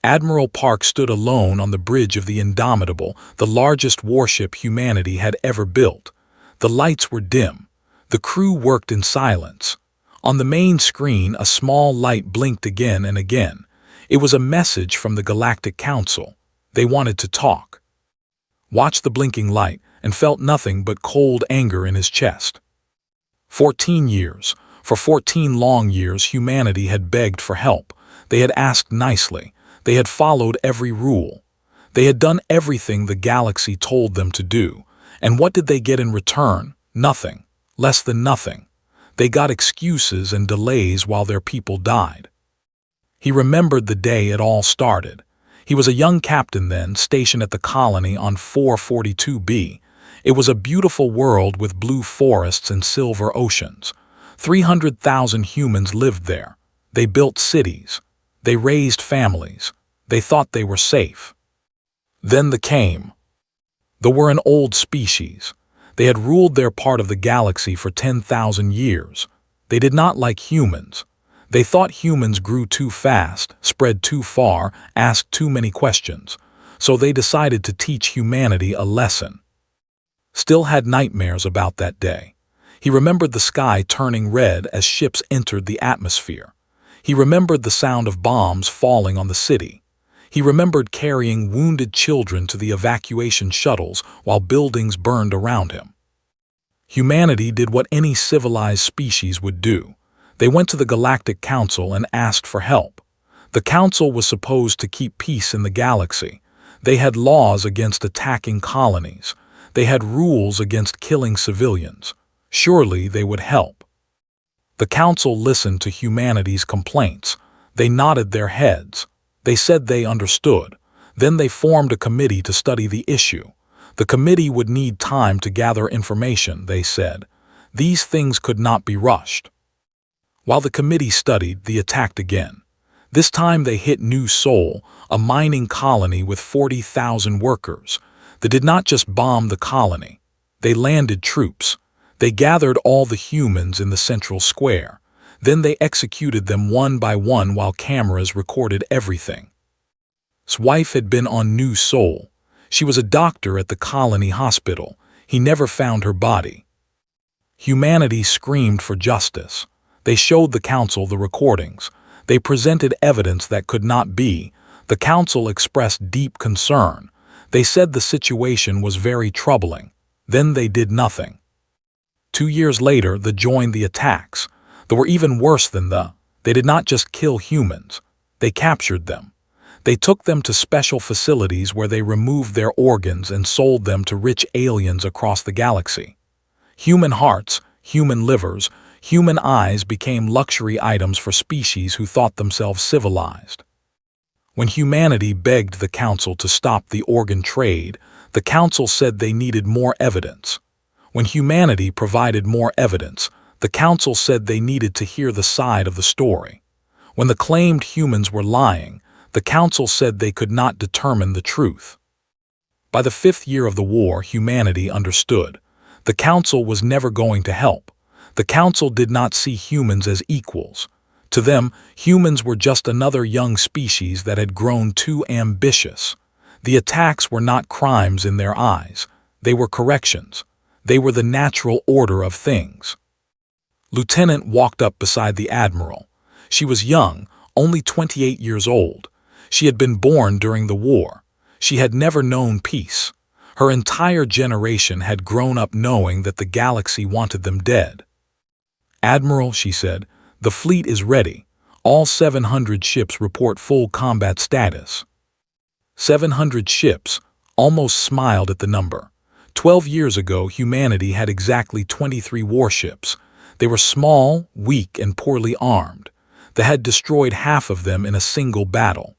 Admiral Park stood alone on the bridge of the Indomitable, the largest warship humanity had ever built. The lights were dim. The crew worked in silence. On the main screen, a small light blinked again and again. It was a message from the Galactic Council. They wanted to talk. Watched the blinking light and felt nothing but cold anger in his chest. 14 years. For 14 long years, humanity had begged for help. They had asked nicely. They had followed every rule. They had done everything the galaxy told them to do. And what did they get in return? Nothing. Less than nothing. They got excuses and delays while their people died. He remembered the day it all started. He was a young captain then, stationed at the colony on 442B. It was a beautiful world with blue forests and silver oceans. 300,000 humans lived there. They built cities. They raised families. They thought they were safe. Then the came. They were an old species. They had ruled their part of the galaxy for 10,000 years. They did not like humans. They thought humans grew too fast, spread too far, asked too many questions. So they decided to teach humanity a lesson. Still had nightmares about that day. He remembered the sky turning red as ships entered the atmosphere. He remembered the sound of bombs falling on the city. He remembered carrying wounded children to the evacuation shuttles while buildings burned around him. Humanity did what any civilized species would do. They went to the Galactic Council and asked for help. The Council was supposed to keep peace in the galaxy. They had laws against attacking colonies. They had rules against killing civilians. Surely they would help. The Council listened to humanity's complaints. They nodded their heads. They said they understood. Then they formed a committee to study the issue. The committee would need time to gather information, they said. These things could not be rushed. While the committee studied, they attacked again. This time they hit New Sol, a mining colony with 40,000 workers. They did not just bomb the colony. They landed troops. They gathered all the humans in the central square. Then they executed them one by one while cameras recorded everything. His wife had been on New Sol. She was a doctor at the colony hospital. He never found her body. Humanity screamed for justice. They showed the council the recordings. They presented evidence that could not be. The council expressed deep concern. They said the situation was very troubling. Then they did nothing. 2 years later, they joined the attacks. They were even worse than they did not just kill humans. They captured them. They took them to special facilities where they removed their organs and sold them to rich aliens across the galaxy. Human hearts, human livers, human eyes became luxury items for species who thought themselves civilized. When humanity begged the council to stop the organ trade, the council said they needed more evidence. When humanity provided more evidence, the council said they needed to hear the side of the story. When the claimed humans were lying, the council said they could not determine the truth. By the 5th year of the war, humanity understood. The council was never going to help. The council did not see humans as equals. To them, humans were just another young species that had grown too ambitious. The attacks were not crimes in their eyes. They were corrections. They were the natural order of things. Lieutenant walked up beside the admiral. She was young, only 28 years old. She had been born during the war. She had never known peace. Her entire generation had grown up knowing that the galaxy wanted them dead. "Admiral," she said, "the fleet is ready. All 700 ships report full combat status." 700 ships, almost smiled at the number. 12 years ago, humanity had exactly 23 warships. They were small, weak, and poorly armed. They had destroyed half of them in a single battle.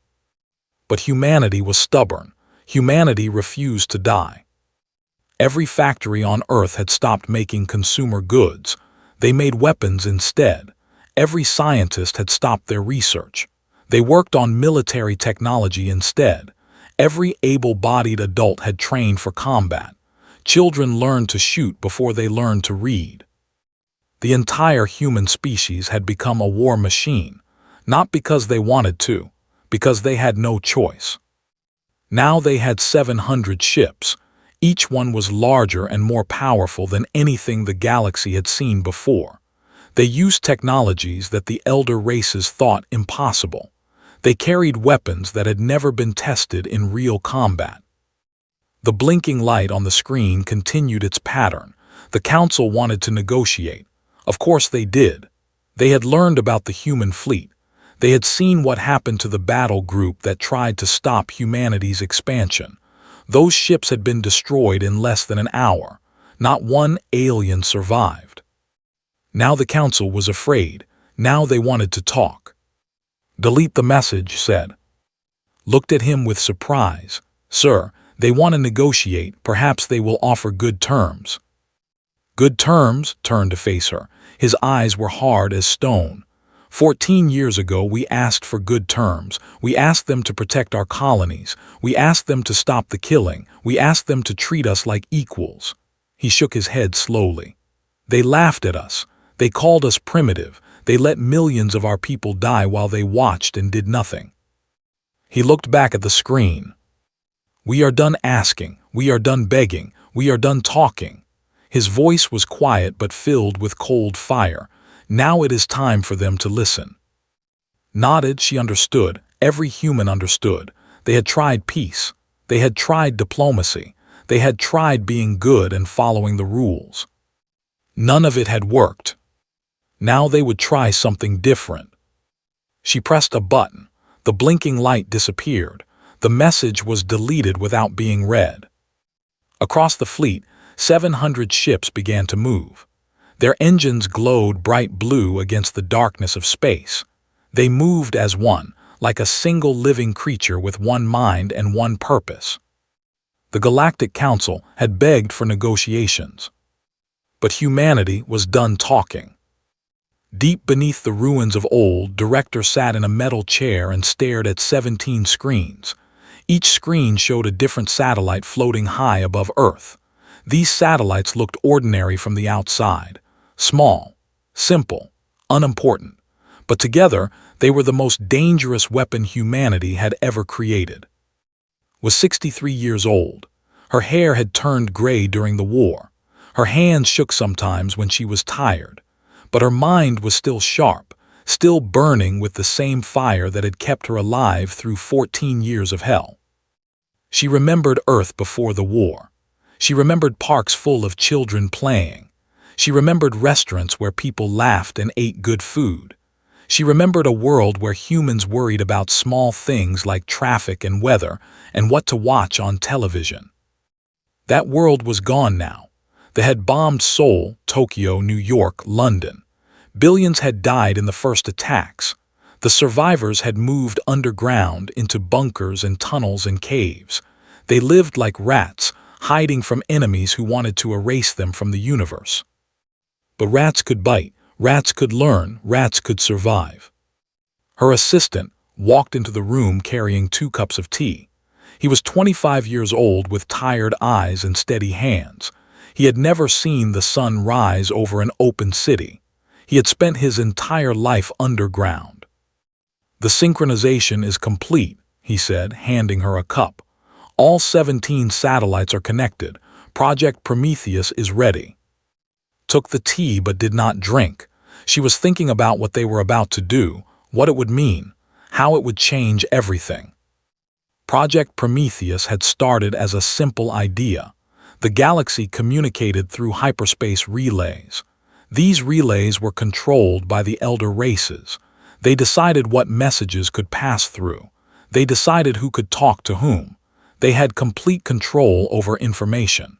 But humanity was stubborn. Humanity refused to die. Every factory on Earth had stopped making consumer goods. They made weapons instead. Every scientist had stopped their research. They worked on military technology instead. Every able-bodied adult had trained for combat. Children learned to shoot before they learned to read. The entire human species had become a war machine, not because they wanted to, because they had no choice. Now they had 700 ships. Each one was larger and more powerful than anything the galaxy had seen before. They used technologies that the elder races thought impossible. They carried weapons that had never been tested in real combat. The blinking light on the screen continued its pattern. The Council wanted to negotiate. Of course they did. They had learned about the human fleet. They had seen what happened to the battle group that tried to stop humanity's expansion. Those ships had been destroyed in less than an hour. Not one alien survived. Now the Council was afraid. Now they wanted to talk. "Delete the message," said. Looked at him with surprise. "Sir, they want to negotiate. Perhaps they will offer good terms." "Good terms?" Turned to face her. His eyes were hard as stone. 14 years ago we asked for good terms. We asked them to protect our colonies. We asked them to stop the killing. We asked them to treat us like equals. He shook his head slowly. They laughed at us. They called us primitive. They let millions of our people die while they watched and did nothing. He looked back at the screen. "We are done asking. We are done begging. We are done talking." His voice was quiet but filled with cold fire. Now it is time for them to listen. Nodded, she understood. Every human understood. They had tried peace. They had tried diplomacy. They had tried being good and following the rules. None of it had worked. Now they would try something different. She pressed a button. The blinking light disappeared. The message was deleted without being read. Across the fleet, 700 ships began to move. Their engines glowed bright blue against the darkness of space. They moved as one, like a single living creature with one mind and one purpose. The Galactic Council had begged for negotiations. But humanity was done talking. Deep beneath the ruins of old, Director sat in a metal chair and stared at 17 screens. Each screen showed a different satellite floating high above Earth. These satellites looked ordinary from the outside. Small, simple, unimportant. But together, they were the most dangerous weapon humanity had ever created. Was 63 years old. Her hair had turned gray during the war. Her hands shook sometimes when she was tired. But her mind was still sharp, still burning with the same fire that had kept her alive through 14 years of hell. She remembered Earth before the war. She remembered parks full of children playing. She remembered restaurants where people laughed and ate good food. She remembered a world where humans worried about small things like traffic and weather and what to watch on television. That world was gone now. They had bombed Seoul, Tokyo, New York, London. Billions had died in the first attacks. The survivors had moved underground into bunkers and tunnels and caves. They lived like rats, hiding from enemies who wanted to erase them from the universe. But rats could bite, rats could learn, rats could survive. Her assistant walked into the room carrying 2 cups of tea. He was 25 years old with tired eyes and steady hands. He had never seen the sun rise over an open city. He had spent his entire life underground. "The synchronization is complete," he said, handing her a cup. "All 17 satellites are connected. Project Prometheus is ready." Took the tea but did not drink. She was thinking about what they were about to do, what it would mean, how it would change everything. Project Prometheus had started as a simple idea. The galaxy communicated through hyperspace relays. These relays were controlled by the elder races. They decided what messages could pass through. They decided who could talk to whom. They had complete control over information.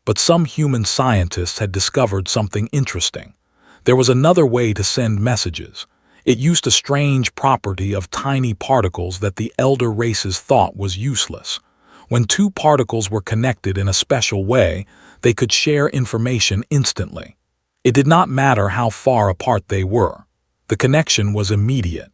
But some human scientists had discovered something interesting. There was another way to send messages. It used a strange property of tiny particles that the elder races thought was useless. When 2 particles were connected in a special way, they could share information instantly. It did not matter how far apart they were. The connection was immediate.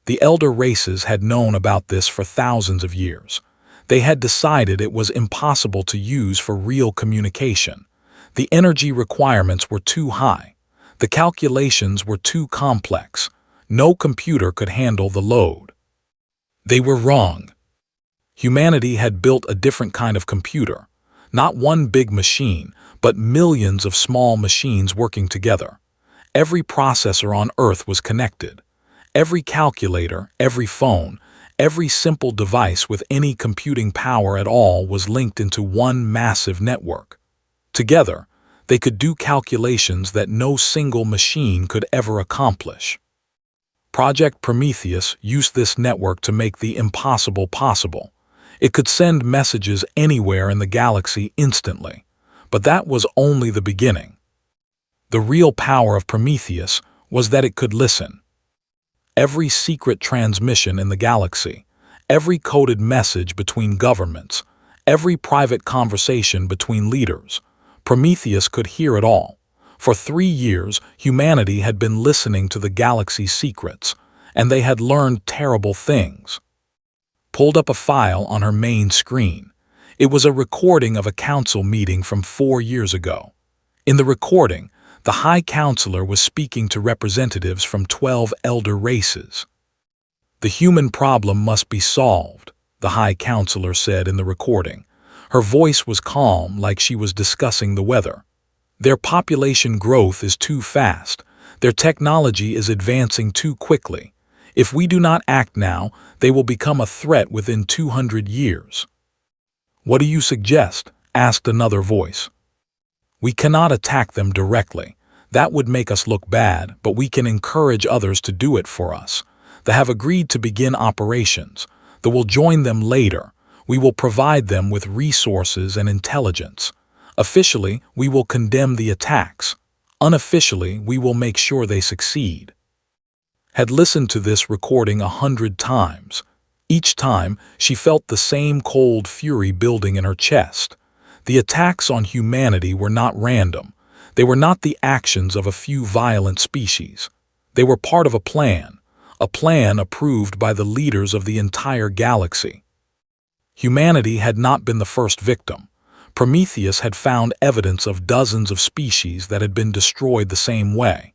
The elder races had known about this for thousands of years. They had decided it was impossible to use for real communication. The energy requirements were too high. The calculations were too complex. No computer could handle the load. They were wrong. Humanity had built a different kind of computer. Not one big machine, but millions of small machines working together. Every processor on Earth was connected. Every calculator, every phone, every simple device with any computing power at all was linked into one massive network. Together, they could do calculations that no single machine could ever accomplish. Project Prometheus used this network to make the impossible possible. It could send messages anywhere in the galaxy instantly. But that was only the beginning. The real power of Prometheus was that it could listen. Every secret transmission in the galaxy, every coded message between governments, every private conversation between leaders, Prometheus could hear it all. For 3 years, humanity had been listening to the galaxy's secrets, and they had learned terrible things. Pulled up a file on her main screen. It was a recording of a council meeting from 4 years ago. In the recording, the High Counselor was speaking to representatives from 12 elder races. "The human problem must be solved," the High Counselor said in the recording. Her voice was calm, like she was discussing the weather. "Their population growth is too fast. Their technology is advancing too quickly. If we do not act now, they will become a threat within 200 years. "What do you suggest?" asked another voice. "We cannot attack them directly. That would make us look bad, but we can encourage others to do it for us. They have agreed to begin operations. They will join them later. We will provide them with resources and intelligence. Officially, we will condemn the attacks. Unofficially, we will make sure they succeed." Had listened to this recording 100 times. Each time, she felt the same cold fury building in her chest. The attacks on humanity were not random. They were not the actions of a few violent species. They were part of a plan approved by the leaders of the entire galaxy. Humanity had not been the first victim. Prometheus had found evidence of dozens of species that had been destroyed the same way.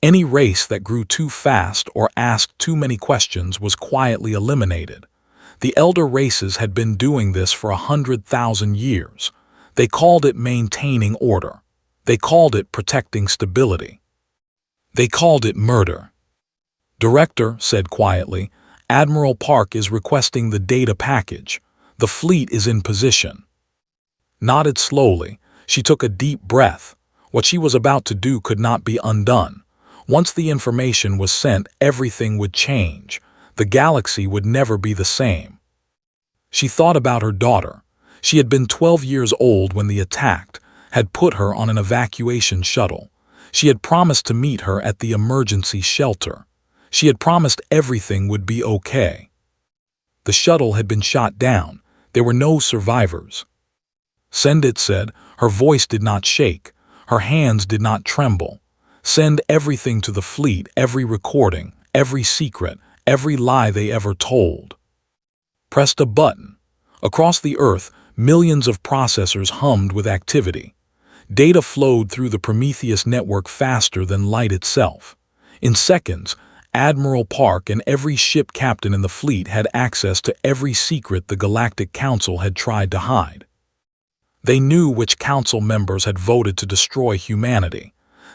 Any race that grew too fast or asked too many questions was quietly eliminated. The elder races had been doing this for 100,000 years. They called it maintaining order. They called it protecting stability. They called it murder. "Director," said quietly, "Admiral Park is requesting the data package. The fleet is in position." Nodded slowly, she took a deep breath. What she was about to do could not be undone. Once the information was sent, everything would change. The galaxy would never be the same. She thought about her daughter. She had been 12 years old when they attacked, had put her on an evacuation shuttle. She had promised to meet her at the emergency shelter. She had promised everything would be okay. The shuttle had been shot down. There were no survivors. "Send it," said. Her voice did not shake. Her hands did not tremble. "Send everything to the fleet, every recording, every secret, every lie they ever told." Pressed a button. Across the Earth, millions of processors hummed with activity. Data flowed through the Prometheus network faster than light itself. In seconds, Admiral Park and every ship captain in the fleet had access to every secret the Galactic Council had tried to hide. They knew which council members had voted to destroy humanity.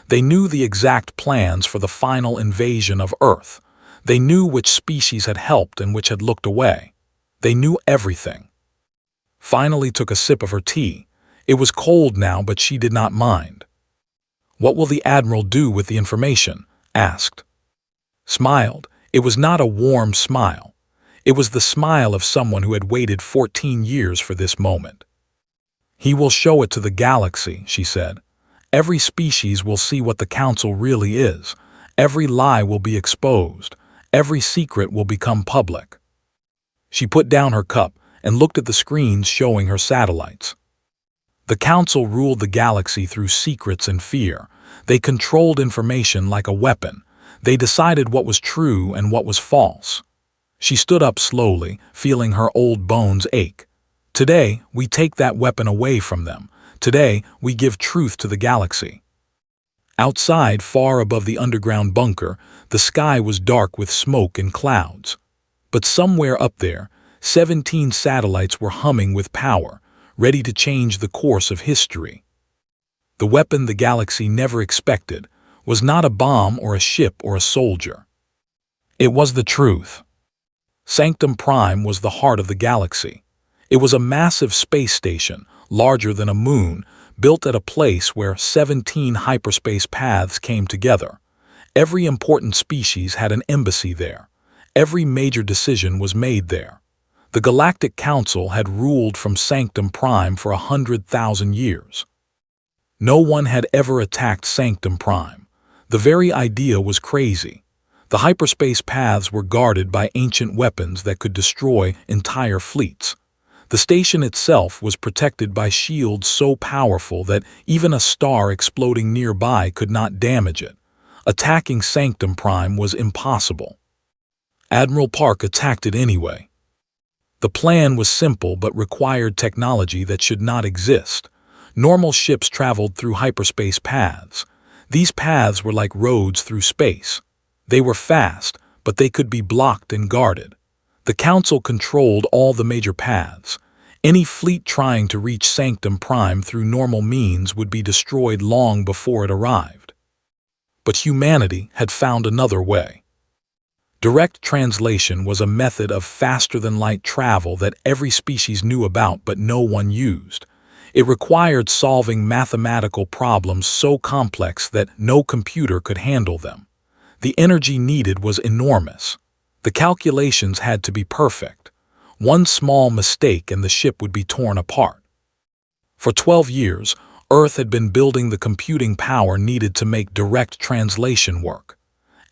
They knew the exact plans for the final invasion of Earth. They knew which species had helped and which had looked away. They knew everything. Finally took a sip of her tea. It was cold now, but she did not mind. "What will the Admiral do with the information?" asked. Smiled. It was not a warm smile. It was the smile of someone who had waited 14 years for this moment. "He will show it to the galaxy," she said. "Every species will see what the Council really is. Every lie will be exposed. Every secret will become public." She put down her cup and looked at the screens showing her satellites. The Council ruled the galaxy through secrets and fear. They controlled information like a weapon. They decided what was true and what was false. She stood up slowly, feeling her old bones ache. "Today, we take that weapon away from them. Today, we give truth to the galaxy." Outside, far above the underground bunker, the sky was dark with smoke and clouds. But somewhere up there, 17 satellites were humming with power, ready to change the course of history. The weapon the galaxy never expected was not a bomb or a ship or a soldier. It was the truth. Sanctum Prime was the heart of the galaxy. It was a massive space station, larger than a moon, built at a place where 17 hyperspace paths came together. Every important species had an embassy there. Every major decision was made there. The Galactic Council had ruled from Sanctum Prime for 100,000 years. No one had ever attacked Sanctum Prime. The very idea was crazy. The hyperspace paths were guarded by ancient weapons that could destroy entire fleets. The station itself was protected by shields so powerful that even a star exploding nearby could not damage it. Attacking Sanctum Prime was impossible. Admiral Park attacked it anyway. The plan was simple but required technology that should not exist. Normal ships traveled through hyperspace paths. These paths were like roads through space. They were fast, but they could be blocked and guarded. The Council controlled all the major paths. Any fleet trying to reach Sanctum Prime through normal means would be destroyed long before it arrived. But humanity had found another way. Direct translation was a method of faster-than-light travel that every species knew about but no one used. It required solving mathematical problems so complex that no computer could handle them. The energy needed was enormous. The calculations had to be perfect. One small mistake and the ship would be torn apart. For 12 years, Earth had been building the computing power needed to make direct translation work.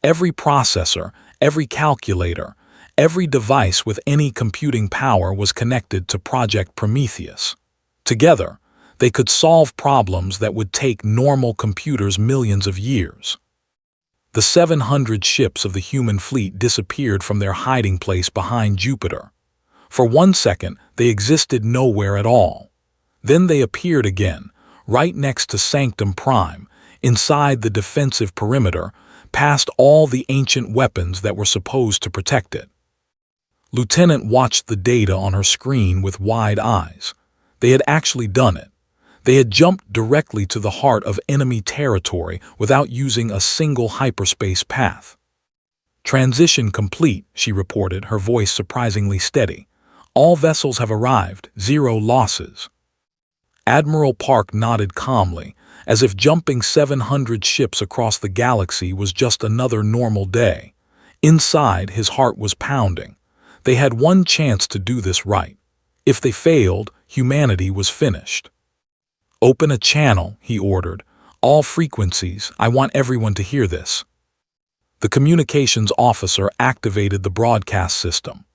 Every processor, every calculator, every device with any computing power was connected to Project Prometheus. Together, they could solve problems that would take normal computers millions of years. The 700 ships of the human fleet disappeared from their hiding place behind Jupiter. For 1 second, they existed nowhere at all. Then they appeared again, right next to Sanctum Prime, inside the defensive perimeter, past all the ancient weapons that were supposed to protect it. Lieutenant watched the data on her screen with wide eyes. They had actually done it. They had jumped directly to the heart of enemy territory without using a single hyperspace path. "Transition complete," she reported, her voice surprisingly steady. "All vessels have arrived, 0 losses." Admiral Park nodded calmly, as if jumping 700 ships across the galaxy was just another normal day. Inside, his heart was pounding. They had one chance to do this right. If they failed, humanity was finished. "Open a channel," he ordered. "All frequencies, I want everyone to hear this." The communications officer activated the broadcast system.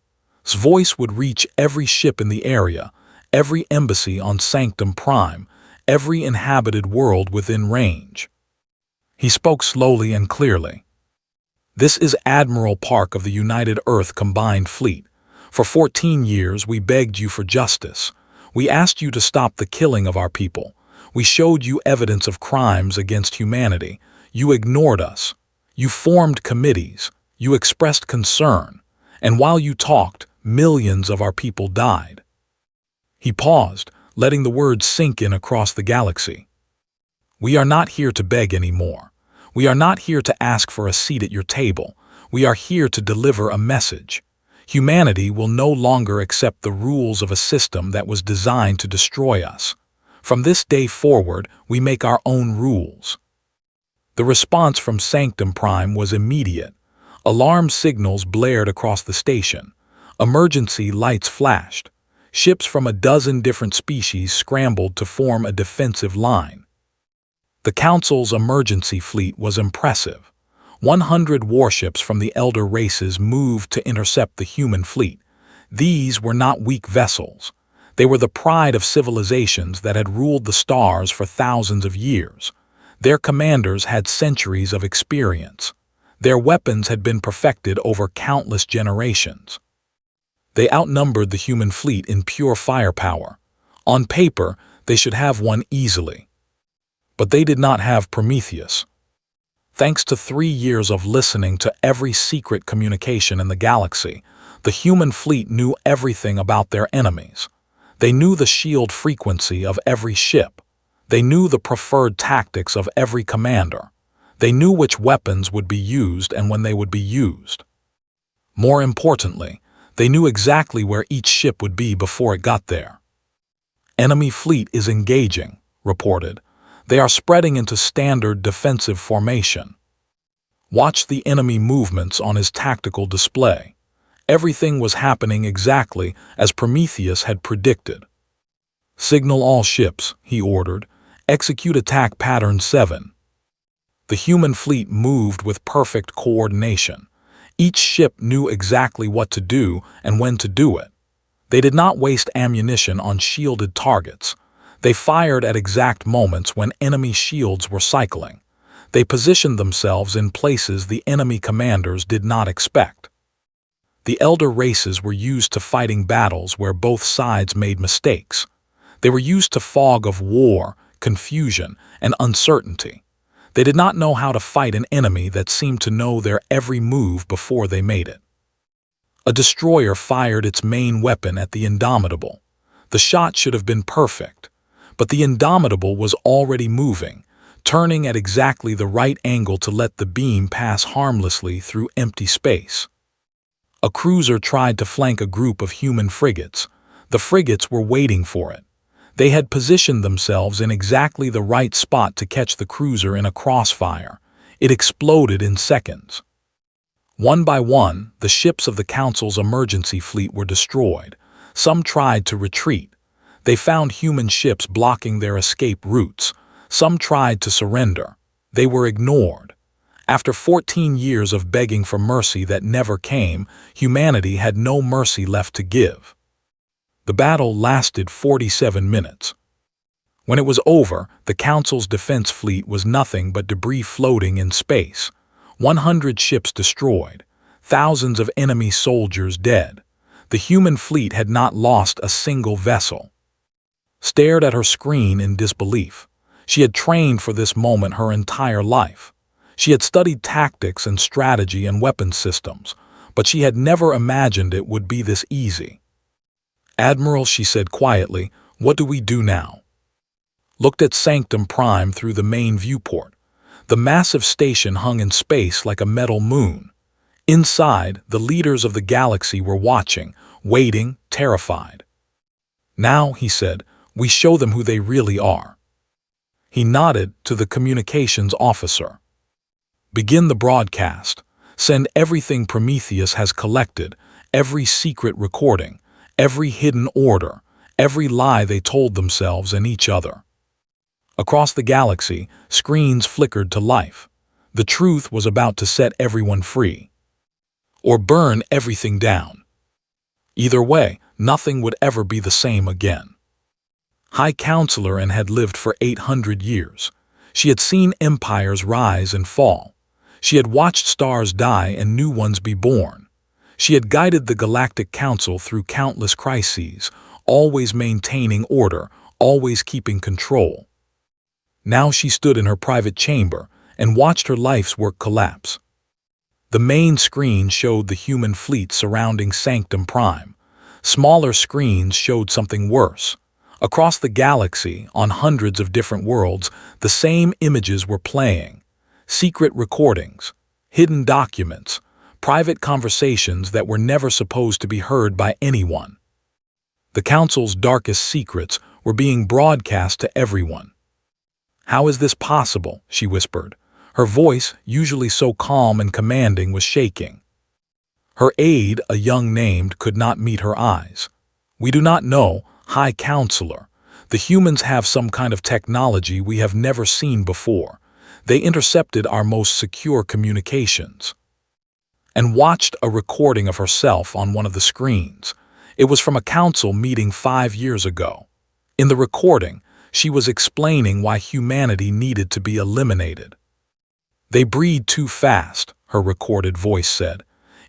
His voice would reach every ship in the area, every embassy on Sanctum Prime, every inhabited world within range. He spoke slowly and clearly. "This is Admiral Park of the United Earth Combined Fleet. For 14 years we begged you for justice. We asked you to stop the killing of our people. We showed you evidence of crimes against humanity. You ignored us. You formed committees. You expressed concern. And while you talked, millions of our people died." He paused, letting the words sink in across the galaxy. "We are not here to beg anymore. We are not here to ask for a seat at your table. We are here to deliver a message. Humanity will no longer accept the rules of a system that was designed to destroy us. From this day forward, we make our own rules." The response from Sanctum Prime was immediate. Alarm signals blared across the station. Emergency lights flashed. Ships from a dozen different species scrambled to form a defensive line. The Council's emergency fleet was impressive. 100 warships from the elder races moved to intercept the human fleet. These were not weak vessels. They were the pride of civilizations that had ruled the stars for thousands of years. Their commanders had centuries of experience. Their weapons had been perfected over countless generations. They outnumbered the human fleet in pure firepower. On paper, they should have won easily. But they did not have Prometheus. Thanks to 3 years of listening to every secret communication in the galaxy, The human fleet knew everything about their enemies. They knew the shield frequency of every ship. They knew the preferred tactics of every commander. They knew which weapons would be used and when they would be used. More importantly, they knew exactly where each ship would be before it got there. "Enemy fleet is engaging," reported. "They are spreading into standard defensive formation." Watch the enemy movements on his tactical display. Everything was happening exactly as Prometheus had predicted. "Signal all ships," he ordered. "Execute attack pattern 7. The human fleet moved with perfect coordination. Each ship knew exactly what to do and when to do it. They did not waste ammunition on shielded targets. They fired at exact moments when enemy shields were cycling. They positioned themselves in places the enemy commanders did not expect. The elder races were used to fighting battles where both sides made mistakes. They were used to fog of war, confusion, and uncertainty. They did not know how to fight an enemy that seemed to know their every move before they made it. A destroyer fired its main weapon at the Indomitable. The shot should have been perfect, but the Indomitable was already moving, turning at exactly the right angle to let the beam pass harmlessly through empty space. A cruiser tried to flank a group of human frigates. The frigates were waiting for it. They had positioned themselves in exactly the right spot to catch the cruiser in a crossfire. It exploded in seconds. One by one, the ships of the Council's emergency fleet were destroyed. Some tried to retreat. They found human ships blocking their escape routes. Some tried to surrender. They were ignored. After 14 years of begging for mercy that never came, humanity had no mercy left to give. The battle lasted 47 minutes. When it was over, the Council's defense fleet was nothing but debris floating in space. 100 ships destroyed. Thousands of enemy soldiers dead. The human fleet had not lost a single vessel. Stared at her screen in disbelief. She had trained for this moment her entire life. She had studied tactics and strategy and weapon systems, but she had never imagined it would be this easy. "Admiral," she said quietly, "what do we do now?" Looked at Sanctum Prime through the main viewport. The massive station hung in space like a metal moon. Inside, the leaders of the galaxy were watching, waiting, terrified. "Now," he said, "we show them who they really are." He nodded to the communications officer. "Begin the broadcast. Send everything Prometheus has collected, every secret recording, every hidden order, every lie they told themselves and each other." Across the galaxy, screens flickered to life. The truth was about to set everyone free. Or burn everything down. Either way, nothing would ever be the same again. High Counselor and had lived for 800 years. She had seen empires rise and fall. She had watched stars die and new ones be born. She had guided the Galactic Council through countless crises, always maintaining order, always keeping control. Now she stood in her private chamber and watched her life's work collapse. The main screen showed the human fleet surrounding Sanctum Prime. Smaller screens showed something worse. Across the galaxy, on hundreds of different worlds, the same images were playing. Secret recordings, hidden documents, private conversations that were never supposed to be heard by anyone. The Council's darkest secrets were being broadcast to everyone. "How is this possible?" she whispered. Her voice, usually so calm and commanding, was shaking. Her aide, a young named, could not meet her eyes. "We do not know, High Counselor. The humans have some kind of technology we have never seen before. They intercepted our most secure communications." And watched a recording of herself on one of the screens. It was from a council meeting 5 years ago. In the recording, she was explaining why humanity needed to be eliminated. "They breed too fast," her recorded voice said.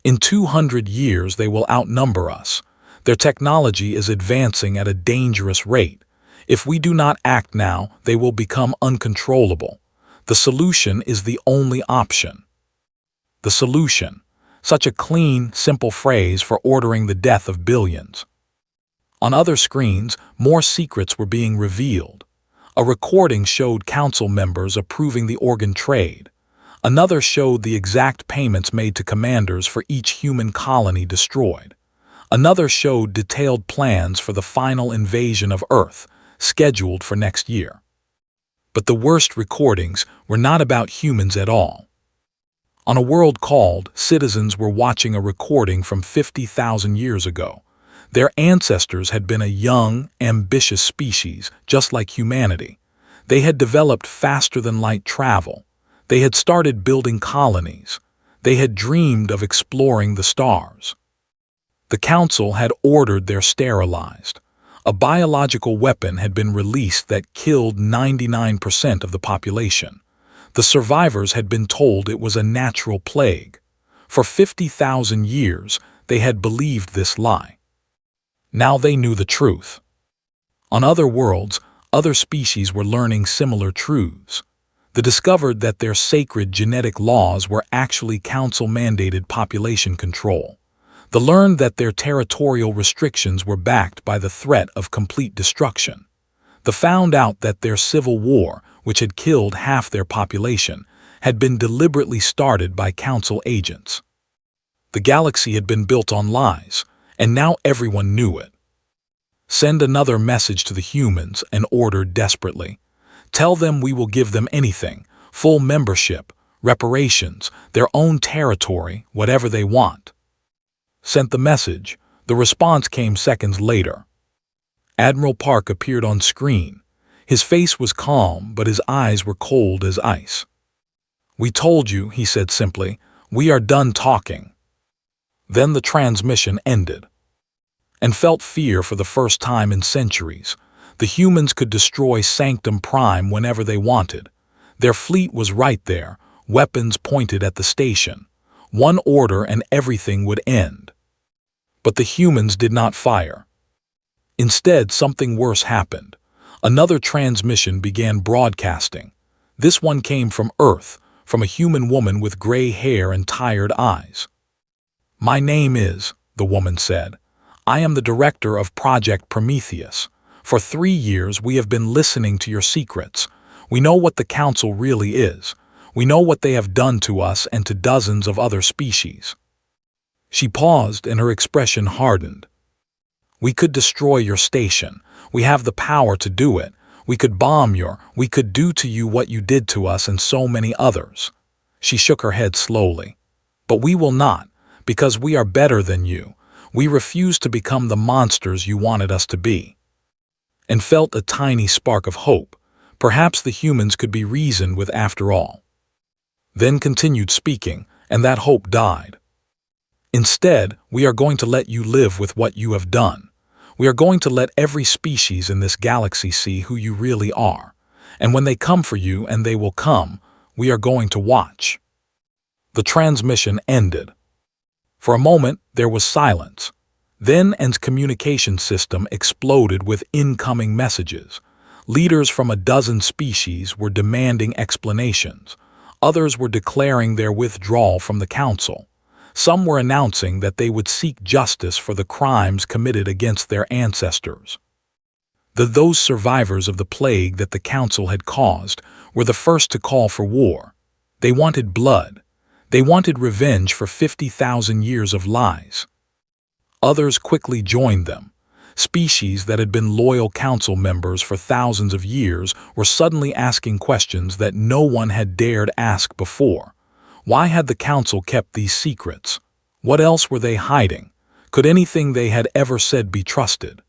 "In 200 years they will outnumber us. Their technology is advancing at a dangerous rate. If we do not act now, they will become uncontrollable. The solution is the only option." The solution. Such a clean, simple phrase for ordering the death of billions. On other screens, more secrets were being revealed. A recording showed council members approving the organ trade. Another showed the exact payments made to commanders for each human colony destroyed. Another showed detailed plans for the final invasion of Earth, scheduled for next year. But the worst recordings were not about humans at all. On a world called, citizens were watching a recording from 50,000 years ago. Their ancestors had been a young, ambitious species, just like humanity. They had developed faster than light travel. They had started building colonies. They had dreamed of exploring the stars. The council had ordered their sterilized. A biological weapon had been released that killed 99% of the population. The survivors had been told it was a natural plague. For 50,000 years, they had believed this lie. Now they knew the truth. On other worlds, other species were learning similar truths. They discovered that their sacred genetic laws were actually council-mandated population control. They learned that their territorial restrictions were backed by the threat of complete destruction. They found out that their civil war, which had killed half their population, had been deliberately started by council agents. The galaxy had been built on lies, and now everyone knew it. Send another message to the humans and ordered desperately. Tell them we will give them anything, full membership, reparations, their own territory, whatever they want. Sent the message. The response came seconds later. Admiral Park appeared on screen. His face was calm, but his eyes were cold as ice. "We told you," he said simply. "We are done talking." Then the transmission ended. And felt fear for the first time in centuries. The humans could destroy Sanctum Prime whenever they wanted. Their fleet was right there, weapons pointed at the station. One order and everything would end. But the humans did not fire. Instead, something worse happened. Another transmission began broadcasting. This one came from Earth, from a human woman with gray hair and tired eyes. "My name is," the woman said. "I am the director of Project Prometheus. For 3 years we have been listening to your secrets. We know what the Council really is. We know what they have done to us and to dozens of other species." She paused and her expression hardened. "We could destroy your station. We have the power to do it. We could we could do to you what you did to us and so many others." She shook her head slowly. "But we will not, because we are better than you. We refuse to become the monsters you wanted us to be." And felt a tiny spark of hope. Perhaps the humans could be reasoned with after all. Then continued speaking, and that hope died. "Instead, we are going to let you live with what you have done. We are going to let every species in this galaxy see who you really are. And when they come for you, and they will come, we are going to watch." The transmission ended. For a moment, there was silence. Then N's communication system exploded with incoming messages. Leaders from a dozen species were demanding explanations. Others were declaring their withdrawal from the Council. Some were announcing that they would seek justice for the crimes committed against their ancestors. Those survivors of the plague that the Council had caused were the first to call for war. They wanted blood. They wanted revenge for 50,000 years of lies. Others quickly joined them. Species that had been loyal council members for thousands of years were suddenly asking questions that no one had dared ask before. Why had the council kept these secrets? What else were they hiding? Could anything they had ever said be trusted?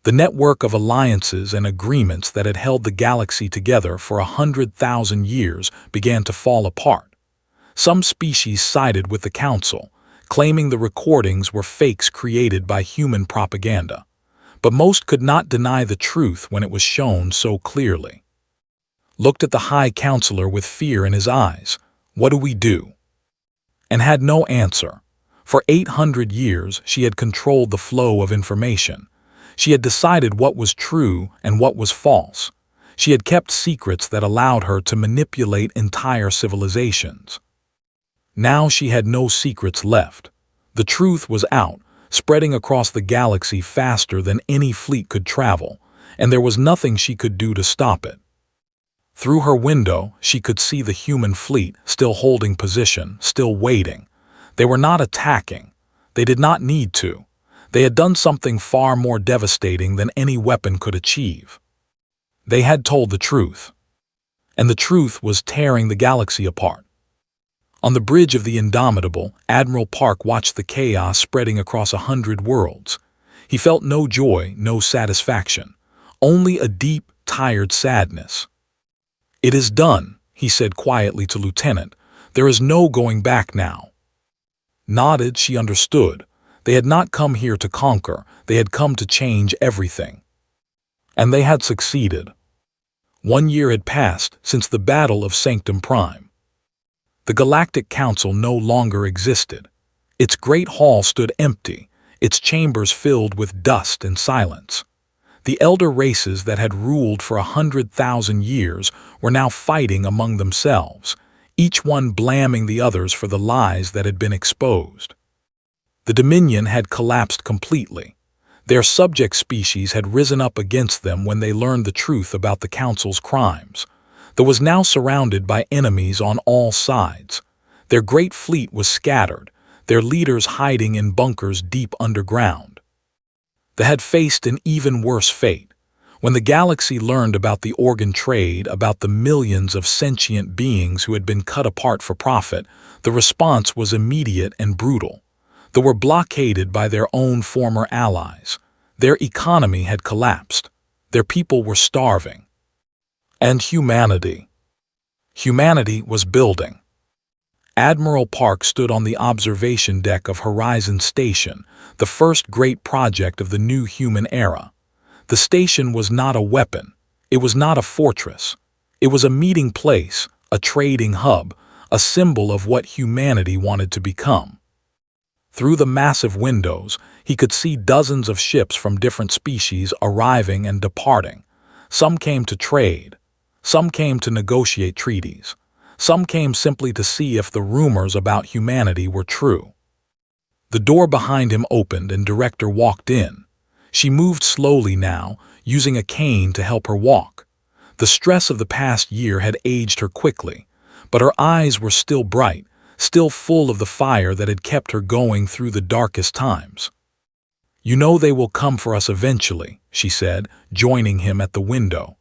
The network of alliances and agreements that had held the galaxy together for 100,000 years began to fall apart. Some species sided with the council, claiming the recordings were fakes created by human propaganda. But most could not deny the truth when it was shown so clearly. Looked at the High Counselor with fear in his eyes. "What do we do?" And had no answer. For 800 years she had controlled the flow of information. She had decided what was true and what was false. She had kept secrets that allowed her to manipulate entire civilizations. Now she had no secrets left. The truth was out, spreading across the galaxy faster than any fleet could travel, and there was nothing she could do to stop it. Through her window, she could see the human fleet, still holding position, still waiting. They were not attacking. They did not need to. They had done something far more devastating than any weapon could achieve. They had told the truth. And the truth was tearing the galaxy apart. On the bridge of the Indomitable, Admiral Park watched the chaos spreading across 100 worlds. He felt no joy, no satisfaction, only a deep, tired sadness. "It is done," he said quietly to Lieutenant. "There is no going back now." Nodded, she understood. They had not come here to conquer, they had come to change everything. And they had succeeded. 1 year had passed since the Battle of Sanctum Prime. The Galactic Council no longer existed. Its great hall stood empty, its chambers filled with dust and silence. The elder races that had ruled for 100,000 years were now fighting among themselves, each one blaming the others for the lies that had been exposed. The Dominion had collapsed completely. Their subject species had risen up against them when they learned the truth about the Council's crimes. They was now surrounded by enemies on all sides. Their great fleet was scattered, their leaders hiding in bunkers deep underground. They had faced an even worse fate. When the galaxy learned about the organ trade, about the millions of sentient beings who had been cut apart for profit, the response was immediate and brutal. They were blockaded by their own former allies. Their economy had collapsed. Their people were starving. And humanity. Humanity was building. Admiral Park stood on the observation deck of Horizon Station, the first great project of the new human era. The station was not a weapon. It was not a fortress. It was a meeting place, a trading hub, a symbol of what humanity wanted to become. Through the massive windows, he could see dozens of ships from different species arriving and departing. Some came to trade. Some came to negotiate treaties. Some came simply to see if the rumors about humanity were true. The door behind him opened and Director walked in. She moved slowly now, using a cane to help her walk. The stress of the past year had aged her quickly, but her eyes were still bright, still full of the fire that had kept her going through the darkest times. "You know they will come for us eventually," she said, joining him at the window.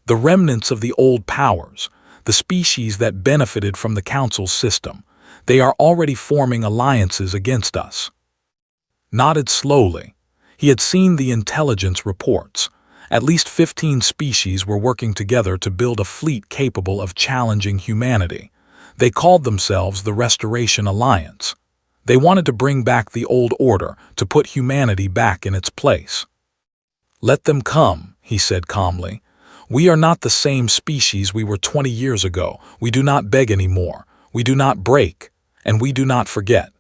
"The remnants of the old powers, the species that benefited from the Council's system, they are already forming alliances against us." Nodded slowly. He had seen the intelligence reports. At least 15 species were working together to build a fleet capable of challenging humanity. They called themselves the Restoration Alliance. They wanted to bring back the old order, to put humanity back in its place. "Let them come," he said calmly. "We are not the same species we were 20 years ago. We do not beg anymore. We do not break. And we do not forget."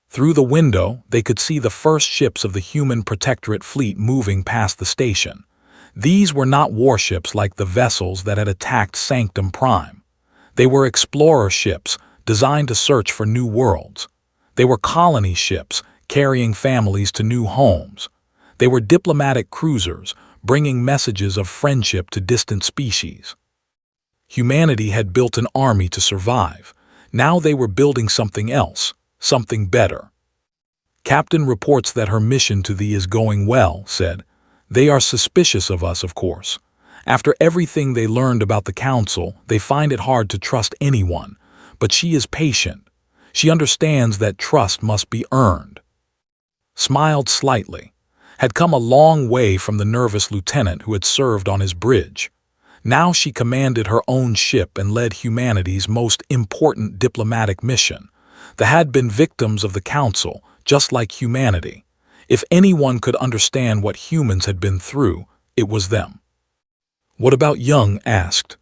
Through the window, they could see the first ships of the human protectorate fleet moving past the station. These were not warships like the vessels that had attacked Sanctum Prime. They were explorer ships designed to search for new worlds. They were colony ships carrying families to new homes. They were diplomatic cruisers bringing messages of friendship to distant species. Humanity had built an army to survive. Now they were building something else, something better. "Captain reports that her mission to thee is going well," said. "They are suspicious of us, of course. After everything they learned about the Council, they find it hard to trust anyone, but she is patient. She understands that trust must be earned." Smiled slightly. Had come a long way from the nervous lieutenant who had served on his bridge. Now she commanded her own ship and led humanity's most important diplomatic mission. They had been victims of the Council, just like humanity. If anyone could understand what humans had been through, it was them. "What about Young?" asked.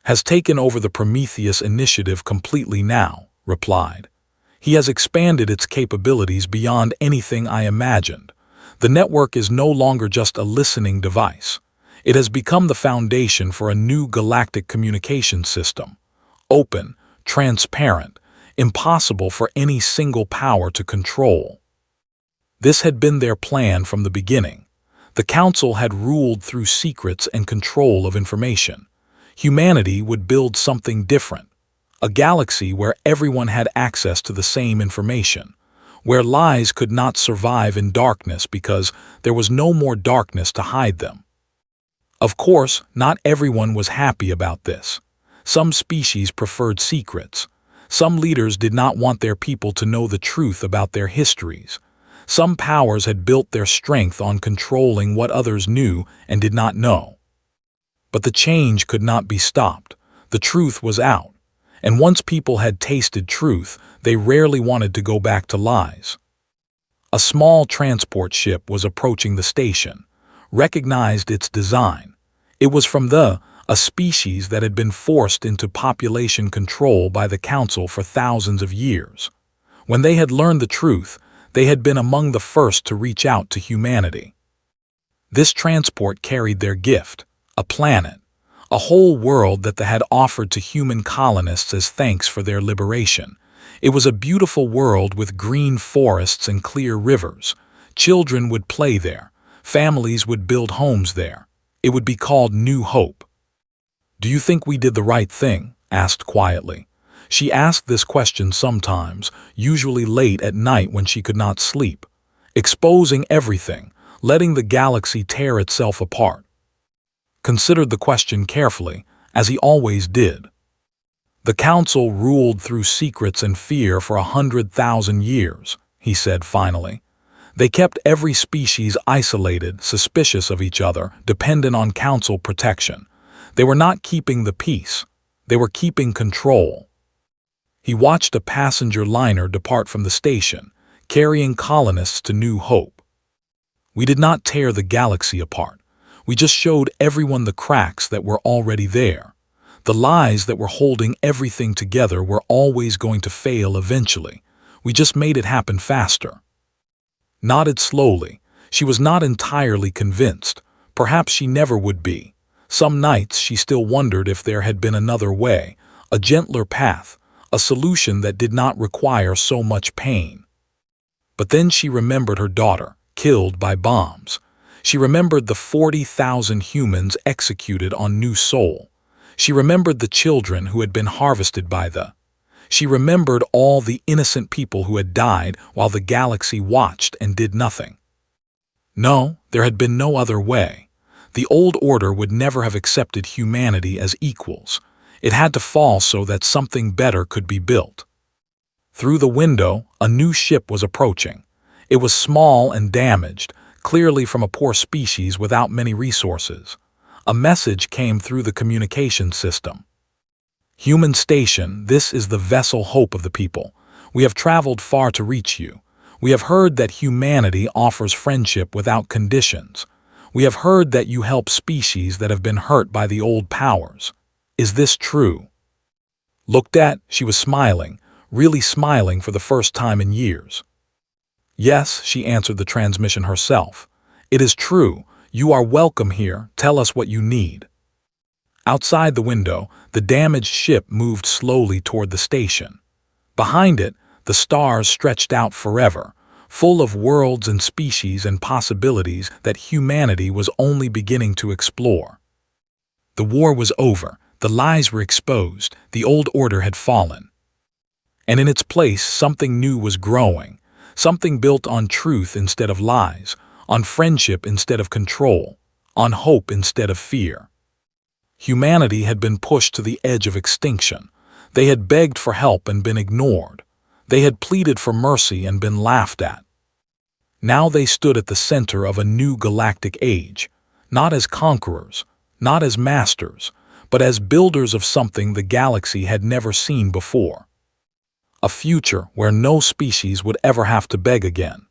"Has taken over the Prometheus initiative completely now," replied. "He has expanded its capabilities beyond anything I imagined. The network is no longer just a listening device. It has become the foundation for a new galactic communication system. Open, transparent, impossible for any single power to control. This had been their plan from the beginning. The Council had ruled through secrets and control of information. Humanity would build something different, a galaxy where everyone had access to the same information, where lies could not survive in darkness because there was no more darkness to hide them. Of course, not everyone was happy about this. Some species preferred secrets. Some leaders did not want their people to know the truth about their histories. Some powers had built their strength on controlling what others knew and did not know. But the change could not be stopped. The truth was out. And once people had tasted truth, they rarely wanted to go back to lies. A small transport ship was approaching the station, recognized its design. It was from a species that had been forced into population control by the Council for thousands of years. When they had learned the truth, they had been among the first to reach out to humanity. This transport carried their gift, a planet, a whole world that they had offered to human colonists as thanks for their liberation. It was a beautiful world with green forests and clear rivers. Children would play there. Families would build homes there. It would be called New Hope. "Do you think we did the right thing?" asked quietly. She asked this question sometimes, usually late at night when she could not sleep, exposing everything, letting the galaxy tear itself apart. Considered the question carefully, as he always did. "The Council ruled through secrets and fear for 100,000 years, he said finally. They kept every species isolated, suspicious of each other, dependent on Council protection. They were not keeping the peace. They were keeping control." He watched a passenger liner depart from the station, carrying colonists to New Hope. "We did not tear the galaxy apart. We just showed everyone the cracks that were already there. The lies that were holding everything together were always going to fail eventually. We just made it happen faster." Nodded slowly. She was not entirely convinced. Perhaps she never would be. Some nights she still wondered if there had been another way, a gentler path, a solution that did not require so much pain. But then she remembered her daughter, killed by bombs. She remembered the 40,000 humans executed on New Sol. She remembered the children who had been harvested by She remembered all the innocent people who had died while the galaxy watched and did nothing. No, there had been no other way. The old order would never have accepted humanity as equals. It had to fall so that something better could be built. Through the window, a new ship was approaching. It was small and damaged, clearly from a poor species without many resources. A message came through the communication system. "Human Station, this is the vessel Hope of the people. We have traveled far to reach you. We have heard that humanity offers friendship without conditions. We have heard that you help species that have been hurt by the old powers. Is this true?" Looked at, she was smiling, really smiling for the first time in years. "Yes," she answered the transmission herself. "It is true. You are welcome here. Tell us what you need." Outside the window, the damaged ship moved slowly toward the station. Behind it, the stars stretched out forever, full of worlds and species and possibilities that humanity was only beginning to explore. The war was over, the lies were exposed, the old order had fallen. And in its place, something new was growing, something built on truth instead of lies, on friendship instead of control, on hope instead of fear. Humanity had been pushed to the edge of extinction. They had begged for help and been ignored. They had pleaded for mercy and been laughed at. Now they stood at the center of a new galactic age, not as conquerors, not as masters, but as builders of something the galaxy had never seen before. A future where no species would ever have to beg again.